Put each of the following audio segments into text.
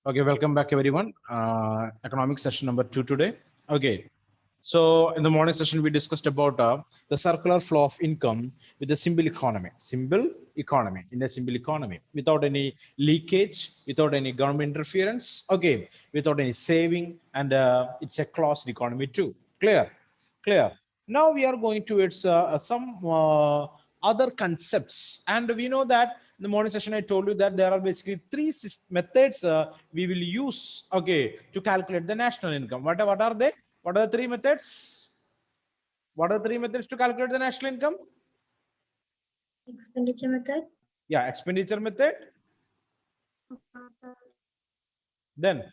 Okay, welcome back everyone. Economic session number 2 today. Okay, so in the morning session we discussed about the circular flow of income with a simple economy. Simple economy, in a simple economy, without any leakage, without any government interference. Okay, without any saving, and it's a closed economy too. Clear, clear. Now we are going towards some other concepts, and we know that in the morning session I told you that there are basically three methods we will use, okay, to calculate the national income. What are they? What are the three methods? What are the three methods to calculate the national income? Expenditure method. Yeah, expenditure method. Then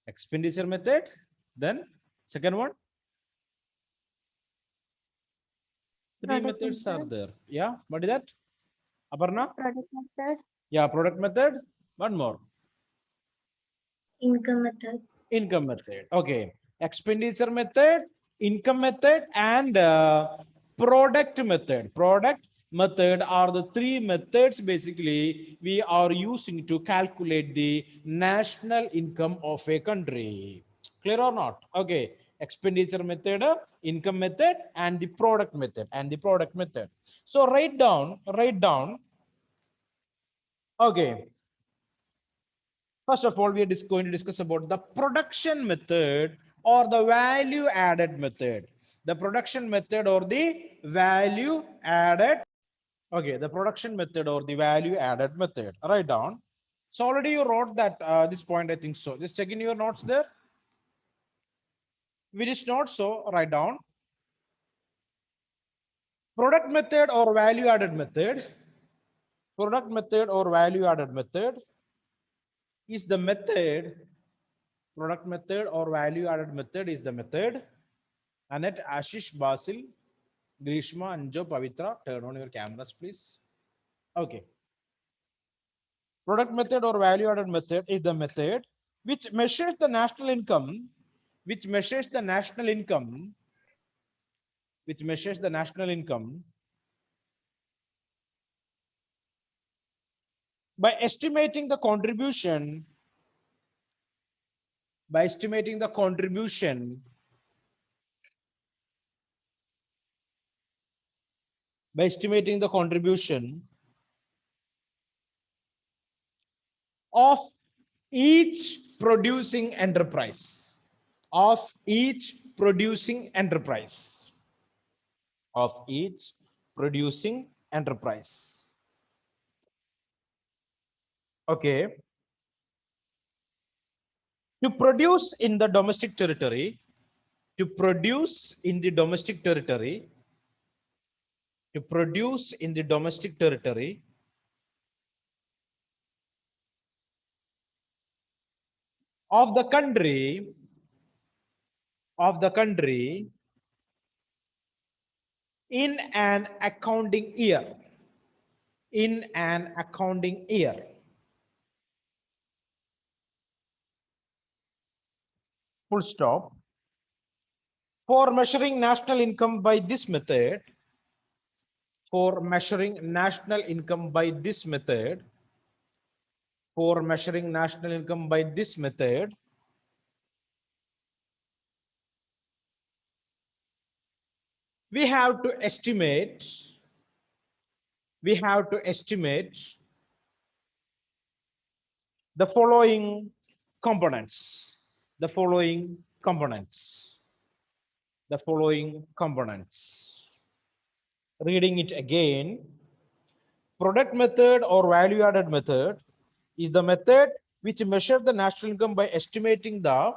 expenditure method. Then second one. Three Product methods are method. there. Yeah, what is that? Aparna? Product method. Yeah, product method. One more. Income method. Income method. Okay, expenditure method, income method, and product method. Product method are the three methods basically we are using to calculate the national income of a country. Clear or not? Okay, expenditure method, income method, and the product method, so write down. Okay, first of all, we are just going to discuss about the production method or the value added method. The production method or the value added. Okay, the production method or the value added method. Write down. So already you wrote that this point, I think so. Just check in your notes there. Which is not so, write down. Product method or value added method. Product method or value added method is the method. Product method or value added method is the method. Annette, Ashish, Basil, Grishma, Anjo, Pavitra, turn on your cameras, please. Okay. Product method or value added method is the method which measures the national income, which measures the national income, which measures the national income by estimating the contribution, by estimating the contribution, by estimating the contribution of each producing enterprise, of each producing enterprise, of each producing enterprise. Okay, to produce in the domestic territory, to produce in the domestic territory, to produce in the domestic territory of the country, of the country in an accounting year, in an accounting year. Full stop. For measuring national income by this method, for measuring national income by this method, for measuring national income by this method, we have to estimate, we have to estimate the following components, the following components, the following components. Reading it again, product method or value added method is the method which measures the national income by estimating the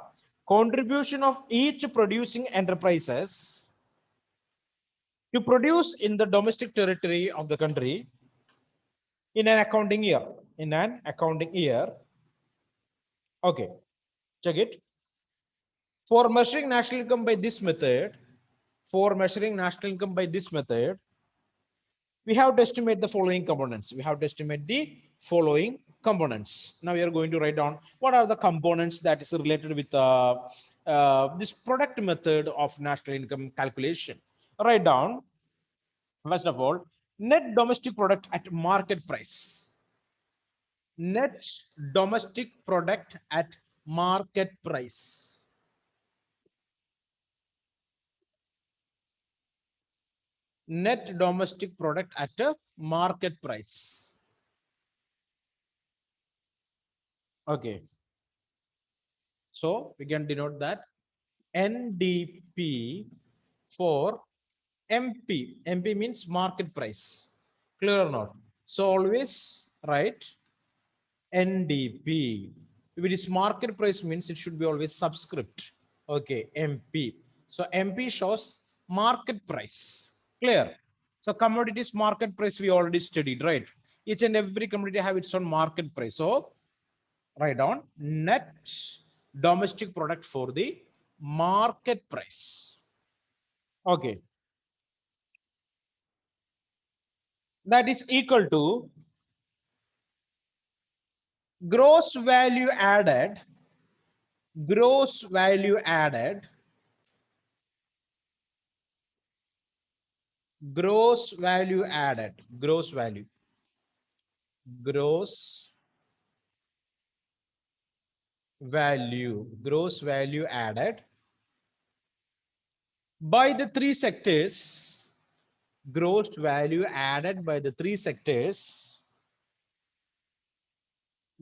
contribution of each producing enterprises to produce in the domestic territory of the country in an accounting year, in an accounting year. Okay, check it. For measuring national income by this method, for measuring national income by this method, we have to estimate the following components. We have to estimate the following components. Now we are going to write down what are the components that is related with this product method of national income calculation. Write down, first of all, net domestic product at market price. net domestic product at market price. Net domestic product at a market price. Okay. So we can denote that NDP for MP. MP means market price. Clear or not? So always write NDP. If it is market price means it should be always subscript. Okay, MP. So MP shows market price. Clear? So commodities market price we already studied, right? Each and every commodity have its own market price. So write down net domestic product for the market price. Okay. That is equal to gross value added, gross value added, gross value added, gross value, gross value, gross value added by the three sectors, gross value added by the three sectors,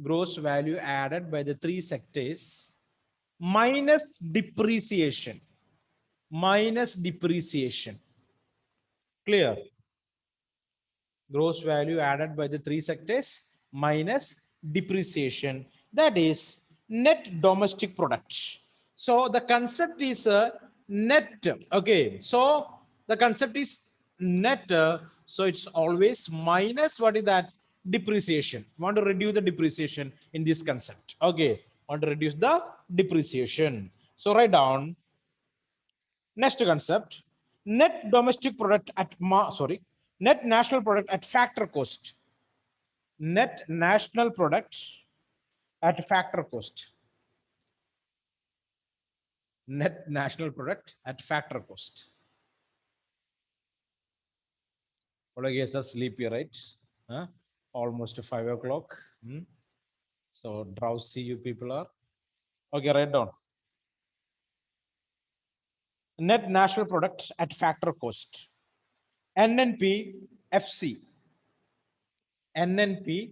gross value added by the three sectors minus depreciation, minus depreciation. Clear? Gross value added by the three sectors minus depreciation, that is net domestic product. So the concept is net. Okay, so the concept is net, so it's always minus what is that? Depreciation. Want to reduce the depreciation in this concept. Okay, want to reduce the depreciation. So write down next concept, net domestic product at net national product at factor cost. Net national product at factor cost. Net national product at factor cost. All I guess are sleepy, right? Huh? Almost 5 o'clock. So drowsy you people are. Okay, write down. Net national product at factor cost. NNP FC. NNP.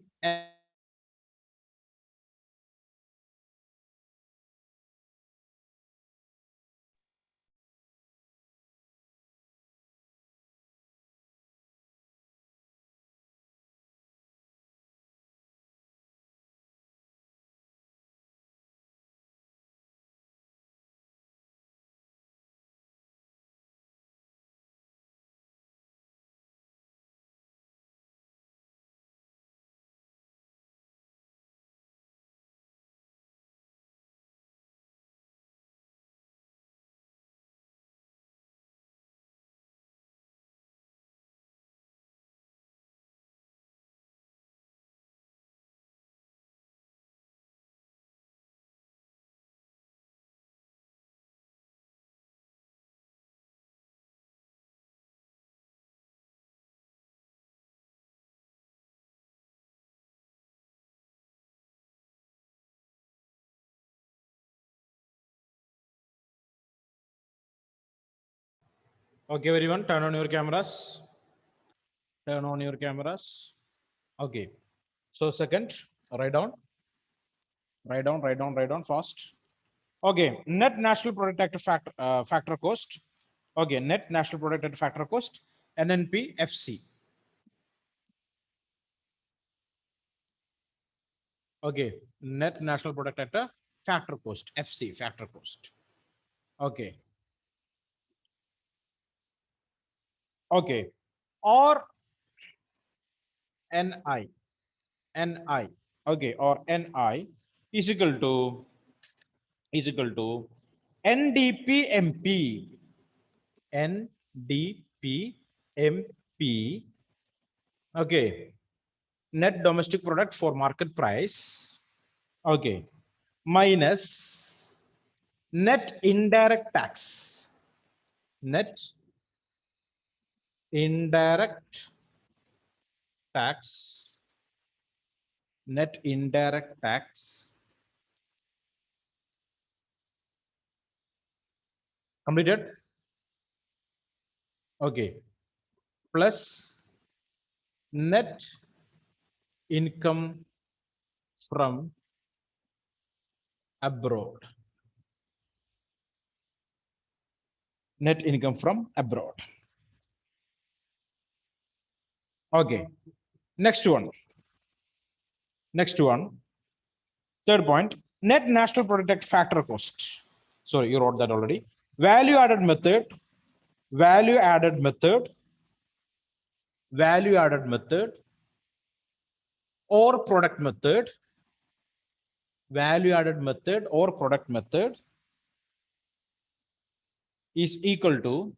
Okay, everyone, turn on your cameras. Turn on your cameras. Okay. So second, write down, write down, write down, write down fast. Okay, net national product at factor cost. Okay, net national product at factor cost, NNP FC. Okay, net national product at a factor cost, FC, factor cost. Okay. Okay. Or NI, NI. Okay, or NI is equal to NDP MP. NDP MP. Okay, net domestic product for market price. Okay, minus net indirect tax. Net indirect tax net indirect tax completed. Okay, plus net income from abroad. Net income from abroad. Okay, next one. Next one. Third point, net national product factor cost. Sorry, you wrote that already. Value added method, value added method, value added method, or product method, value added method or product method is equal to,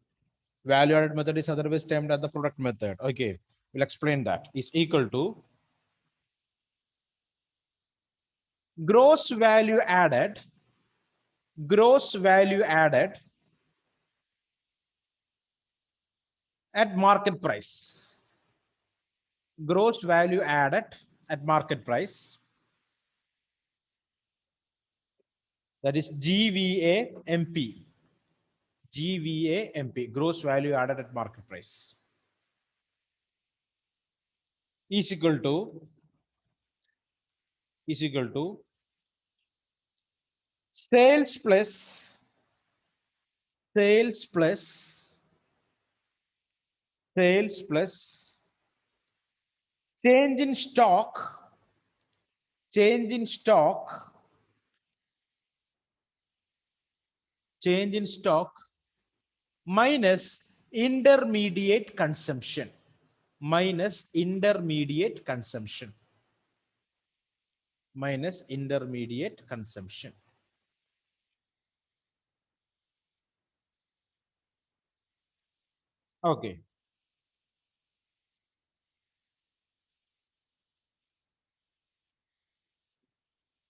value added method is otherwise termed as the product method. Okay, we'll explain that. Is equal to gross value added, gross value added at market price. Gross value added at market price, that is GVA MP. GVA MP, gross value added at market price, is equal to sales plus sales plus sales plus change in stock, change in stock, change in stock minus intermediate consumption, minus intermediate consumption, minus intermediate consumption. Okay.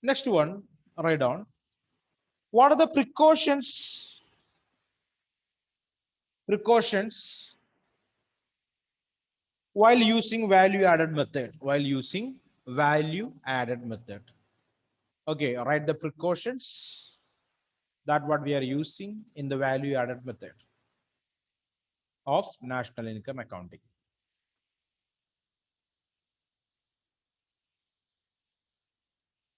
Next one, write down. What are the precautions while using value added method? While using value added method. Okay, write the precautions that what we are using in the value added method of national income accounting.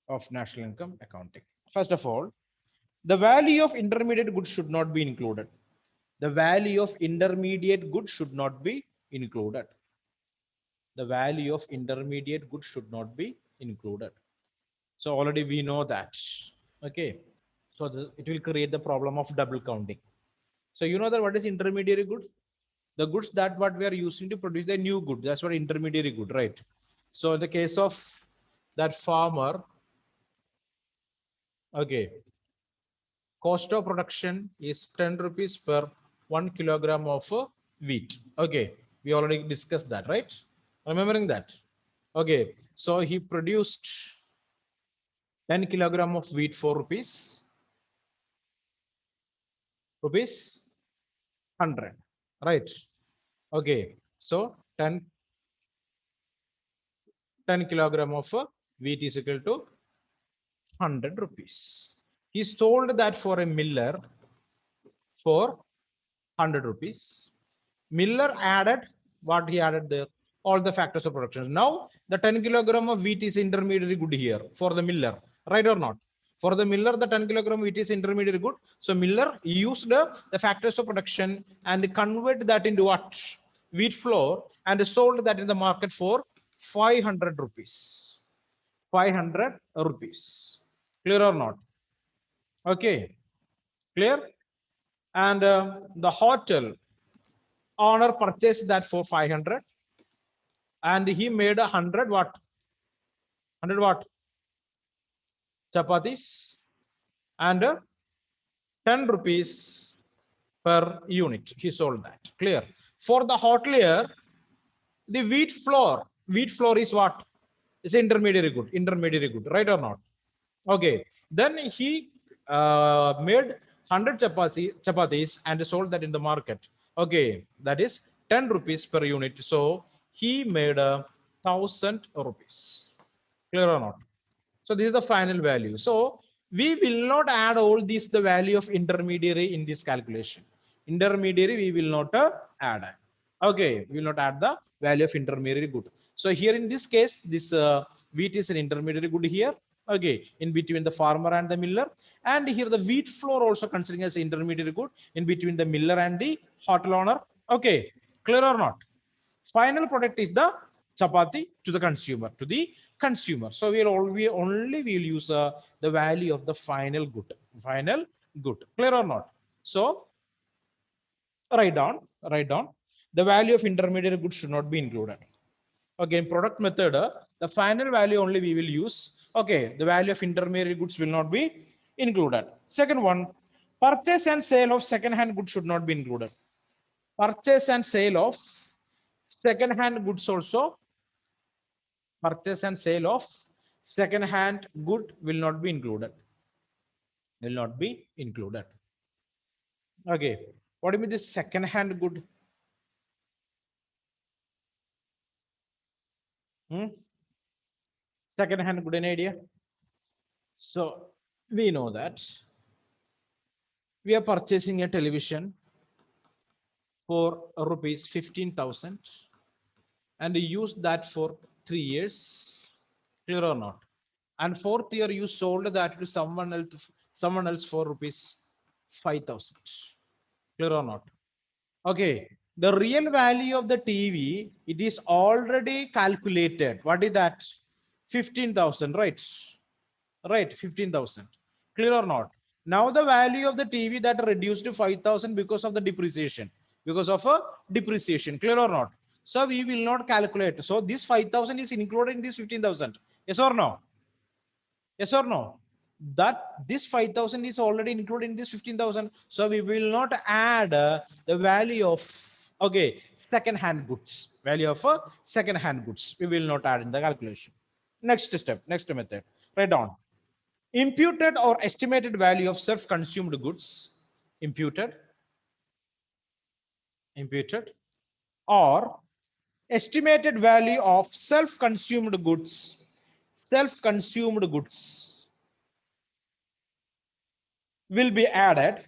Of national income accounting. First of all, the value of intermediate goods should not be included. The value of intermediate goods should not be included. The value of intermediate goods should not be included. So already we know that. Okay. So it will create the problem of double counting. So you know that what is intermediary good? The goods that what we are using to produce the new good. That's what intermediary good, right? So in the case of that farmer, okay, cost of production is 10 rupees per 1 kilogram of wheat. Okay, we already discussed that, right? Remembering that. Okay, so he produced 10 kilogram of wheat for rupees 100, right? Okay, so 10 kilogram of wheat is equal to 100 rupees. He sold that for a miller for 100 rupees. Miller added what he added there, all the factors of production. Now the 10 kilogram of wheat is intermediary good here for the miller, right or not? For the miller, the 10 kilogram wheat is intermediary good. So miller used the factors of production and convert that into what? Wheat flour, and sold that in the market for 500 rupees. 500 rupees. Clear or not? Okay. Clear? And the hotel owner purchased that for 500, and he made 100 what? 100 what? Chapatis, and 10 rupees per unit. He sold that. Clear? For the hotelier, the wheat flour is what? It's intermediary good. Intermediary good, right or not? Okay. Then he made 100 chapatis and sold that in the market. Okay, that is 10 rupees per unit. So he made 1,000 rupees. Clear or not? So this is the final value. So we will not add all these, the value of intermediary in this calculation. Intermediary we will not add. Okay, we will not add the value of intermediary good. So here in this case, this wheat is an intermediary good here. Okay, in between the farmer and the miller, and here the wheat flour also considering as intermediary good in between the miller and the hotel owner. Okay, clear or not? Final product is the chapati to the consumer, to the consumer. So we only will use the value of the final good. Clear or not? So write down the value of intermediate goods should not be included. Okay, in product method, the final value only we will use. Okay, the value of intermediate goods will not be included. Second one, purchase and sale of second hand goods should not be included. Purchase and sale of second hand goods also, purchase and sale of second hand good will not be included, will not be included. Okay, what do you mean this second hand good? Hmm? Second hand good, an idea? So we know that we are purchasing a television for rupees 15,000 and use that for 3 years. Clear or not? And fourth year you sold that to someone else for rupees 5,000. Clear or not? Okay. The real value of the TV, it is already calculated. What is that? 15,000, right? Right, 15,000. Clear or not? Now the value of the TV that reduced to 5,000 because of the depreciation. Because of a depreciation. Clear or not? So we will not calculate. So this 5,000 is included in this 15,000. Yes or no? Yes or no? That this 5,000 is already included in this 15,000. So we will not add the value of, okay, second hand goods. Value of second hand goods. We will not add in the calculation. Next step, next method. Write down. Imputed or estimated value of self-consumed goods. Imputed, imputed, or estimated value of self-consumed goods. Self-consumed goods will be added,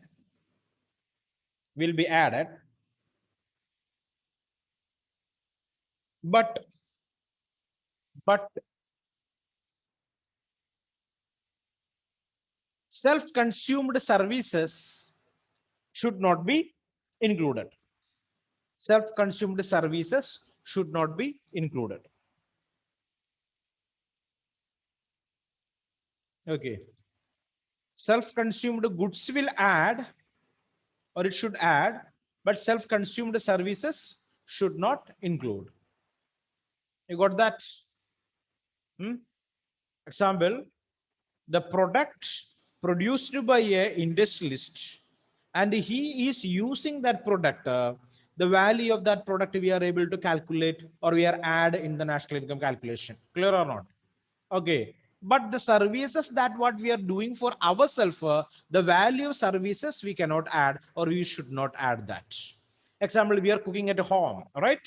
will be added, but self-consumed services should not be included. Self-consumed services should not be included. Okay. Self-consumed goods will add, or it should add, but self-consumed services should not include. You got that? Example, the product produced by a industrialist and he is using that product, the value of that product we are able to calculate or we are add in the national income calculation. Clear or not? Okay, but the services that what we are doing for ourselves, the value of services we cannot add or we should not add that. Example, we are cooking at home, right?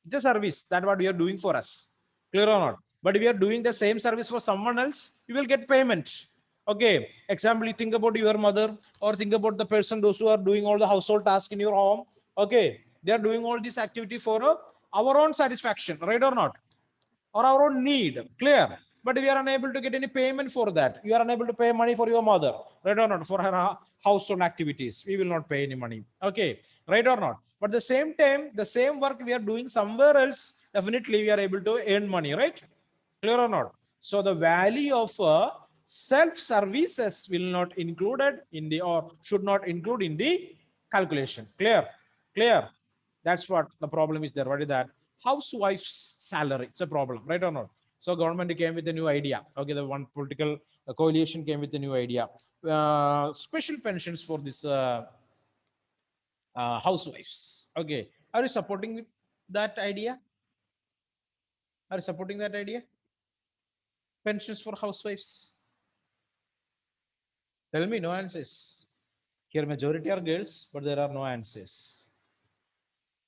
It's a service that what we are doing for us. Clear or not? But if we are doing the same service for someone else, you will get payment. Okay. Example, you think about your mother or think about the person, those who are doing all the household tasks in your home. Okay. They are doing all this activity for our own satisfaction, right or not? Or our own need. Clear? But we are unable to get any payment for that. You are unable to pay money for your mother, right or not? For her household activities, we will not pay any money. Okay, right or not? But the same time, the same work we are doing somewhere else, definitely we are able to earn money, right? Clear or not? So the value of self services will not included in the, or should not include in the calculation. Clear? Clear? That's what the problem is there. What is that? Housewife's salary. It's a problem, right or not? So government came with a new idea. Okay, the one political coalition came with a new idea. Special pensions for this housewives. Okay, are you supporting that idea? Are you supporting that idea? Pensions for housewives. Tell me, no answers. Here, majority are girls, but there are no answers.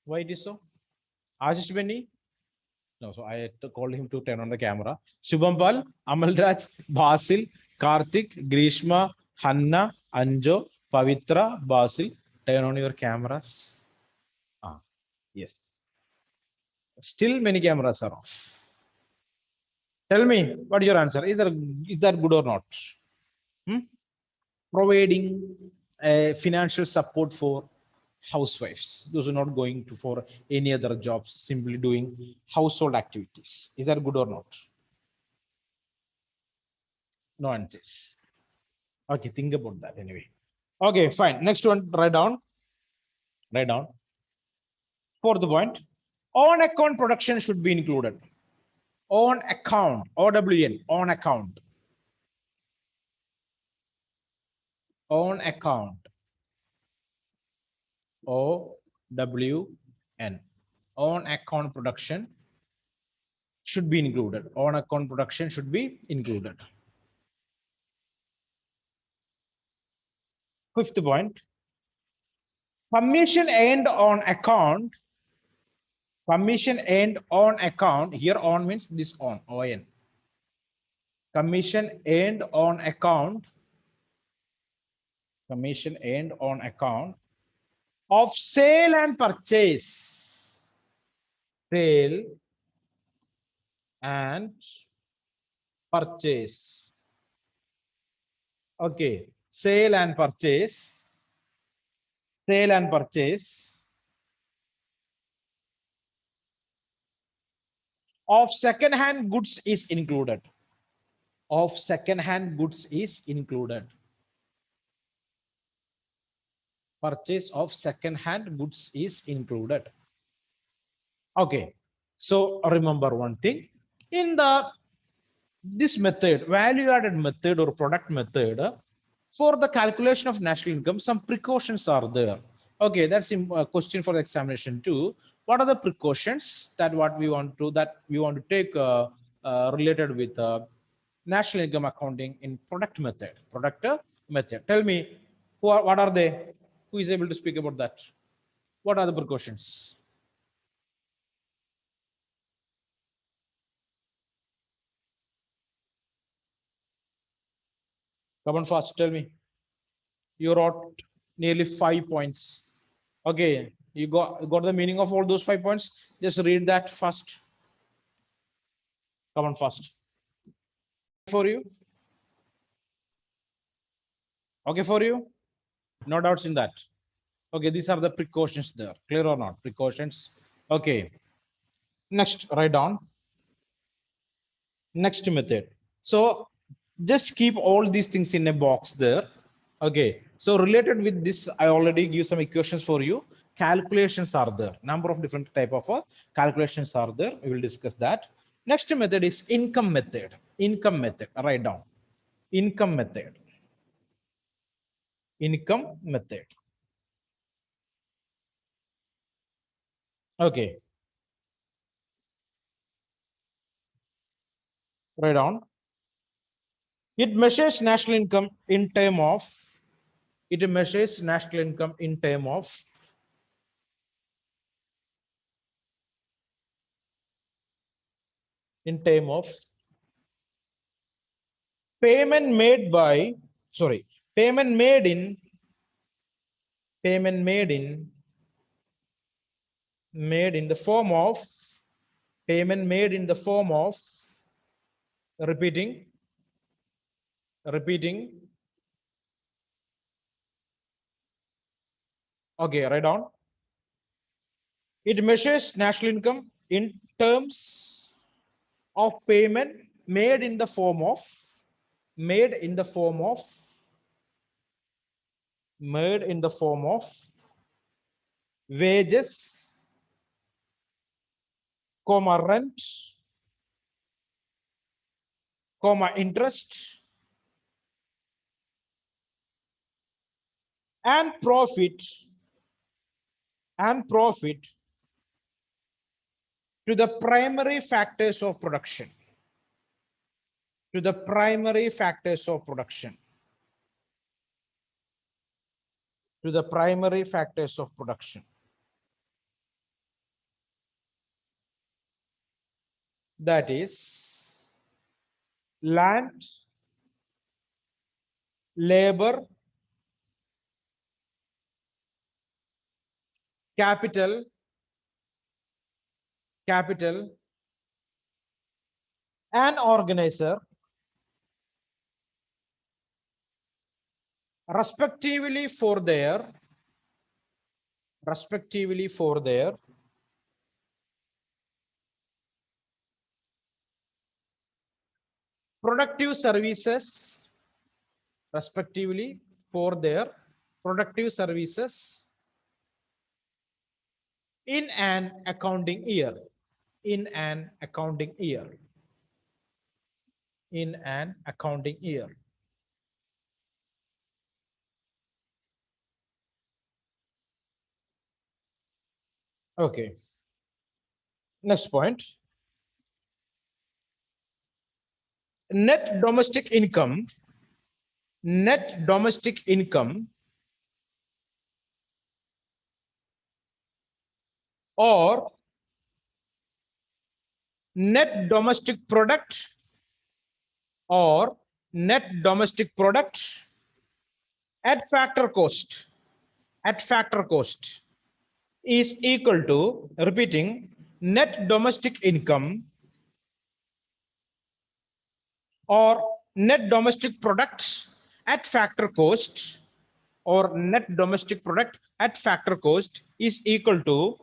Why it is so? Ashish Benny, No, so I had to call him to turn on the camera. Shubhampal, Amalraj, Basil, Karthik, Grishma, Hanna, Anjo, Pavitra, Basil. Turn on your cameras. Ah, yes. Still many cameras are off. Tell me, what is your answer? Is that good or not? Hmm? Providing financial support for housewives, those are not going to for any other jobs, simply doing household activities. Is that good or not? No answers. Okay, think about that anyway. Okay, fine. Next one, write down. Write down. Fourth point, on account production should be included. On account, OWN, on account. On account, OWN. On account production should be included. On account production should be included. Fifth point, commission earned on account. Commission earned on account. Here on means this on. Commission earned on account. Commission earned on account of sale and purchase. Sale and purchase. Okay. Sale and purchase. Sale and purchase of second-hand goods is included. Of second-hand goods is included. Purchase of second-hand goods is included. Okay. So remember one thing. In this method, value-added method or product method, for the calculation of national income, some precautions are there. Okay, that's a question for the examination too. What are the precautions that we want to take related with national income accounting in product method? Tell me, what are they? Who is able to speak about that? What are the precautions? Come on fast, tell me. You wrote nearly 5 points. Okay, you got the meaning of all those 5 points? Just read that first. Come on fast. For you? Okay for you? No doubts in that. Okay, these are the precautions there. Clear or not? Precautions. Okay. Next, write down. Next method. So just keep all these things in a box there. Okay. So related with this, I already give some equations for you. Calculations are there. Number of different type of calculations are there. We will discuss that. Next method is income method. Income method. Write down. Income method. Income method. Okay. Write down. It measures national income in term of. It measures national income in term of payment made by, sorry, payment made in the form of payment made in the form of repeating okay, write down. It measures national income in terms of payment made in the form of wages, comma rent, comma interest, and profit to the primary factors of production. To the primary factors of production. To the primary factors of production. that is land, labor, capital, and organizer, respectively for their productive services, respectively for their productive services in an accounting year, in an accounting year, in an accounting year. Okay. Next point. Net domestic income, net domestic income or net domestic product or net domestic product at factor cost, at factor cost is equal to, repeating, net domestic income or net domestic product at factor cost, or net domestic product at factor cost is equal to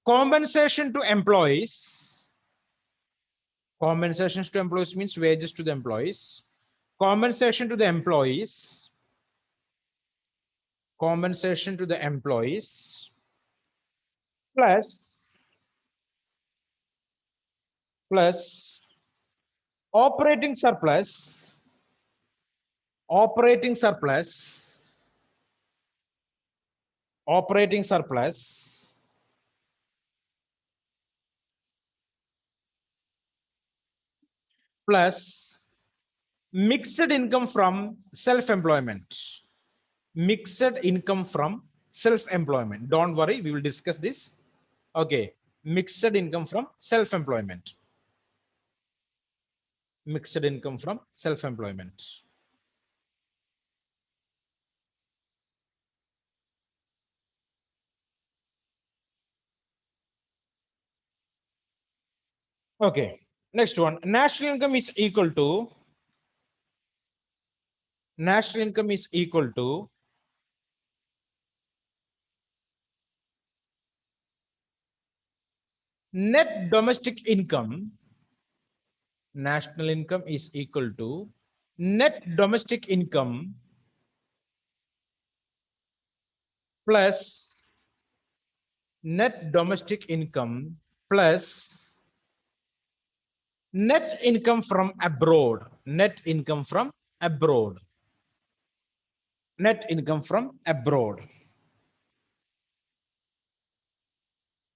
compensation to employees. Compensations to employees means wages to the employees. Compensation to the employees, compensation to the employees plus operating surplus, operating surplus, operating surplus plus mixed income from self-employment, mixed income from self-employment. Don't worry, we will discuss this. Okay, mixed income from self-employment, mixed income from self-employment. Okay, next one. National income is equal to, national income is equal to net domestic income. National income is equal to net domestic income plus net domestic income plus net income from abroad, net income from abroad, net income from abroad.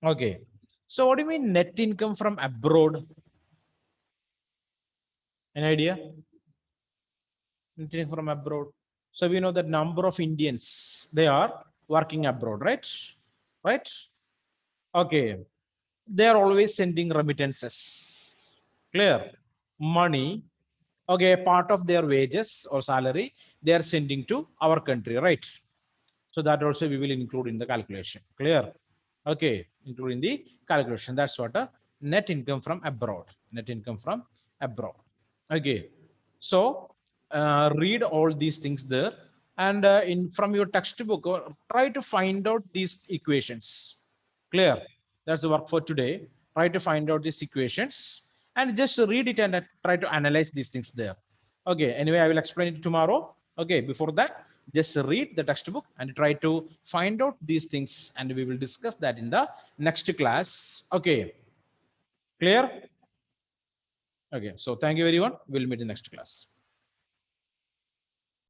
Okay, so what do you mean net income from abroad? An idea? Net income from abroad. So we know that number of Indians, they are working abroad, right? Right? Okay, they are always sending remittances. Clear? Money. Okay, part of their wages or salary, they are sending to our country, right? So that also we will include in the calculation. Clear? Okay, including the calculation. That's what a net income from abroad. Net income from abroad. Okay, so read all these things there, and in from your textbook, try to find out these equations. Clear? That's the work for today. Try to find out these equations and just read it and try to analyze these things there. Okay, anyway, I will explain it tomorrow. Okay, before that, just read the textbook and try to find out these things, and we will discuss that in the next class. Okay, clear? Okay, so thank you everyone. We'll meet in the next class.